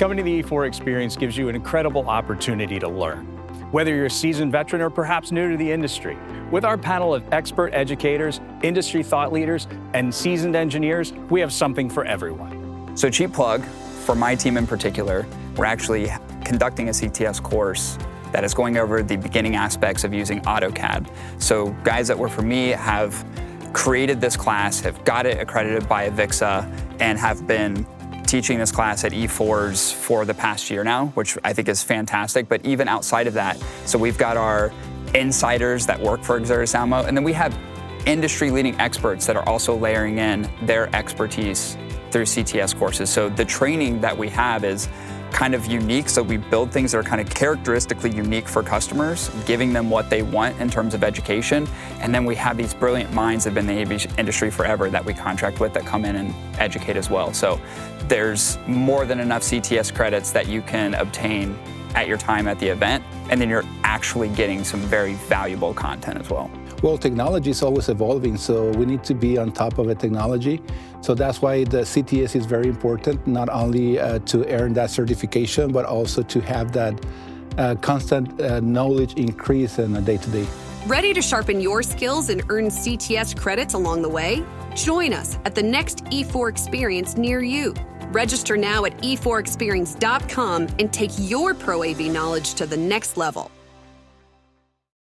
Coming to the E4 experience gives you an incredible opportunity to learn. Whether you're a seasoned veteran or perhaps new to the industry, with our panel of expert educators, industry thought leaders, and seasoned engineers, we have something for everyone. So cheap plug, for my team in particular, we're actually conducting a CTS course that is going over the beginning aspects of using AutoCAD. So guys that work for me have created this class, have got it accredited by AVIXA, and have been teaching this class at E4s for the past year now, which I think is fantastic. But even outside of that, so we've got our insiders that work for EXERTIS Almo, and then we have industry-leading experts that are also layering in their expertise through CTS courses. So the training that we have is kind of unique, so we build things that are kind of characteristically unique for customers, giving them what they want in terms of education, and then we have these brilliant minds that have been in the AV industry forever that we contract with that come in and educate as well. So there's more than enough CTS credits that you can obtain at your time at the event, and then you're actually getting some very valuable content as well. Well, technology is always evolving, so we need to be on top of the technology. So that's why the CTS is very important, not only to earn that certification, but also to have that constant knowledge increase in a day-to-day. Ready to sharpen your skills and earn CTS credits along the way? Join us at the next E4 experience near you. Register now at e4experience.com and take your Pro AV knowledge to the next level.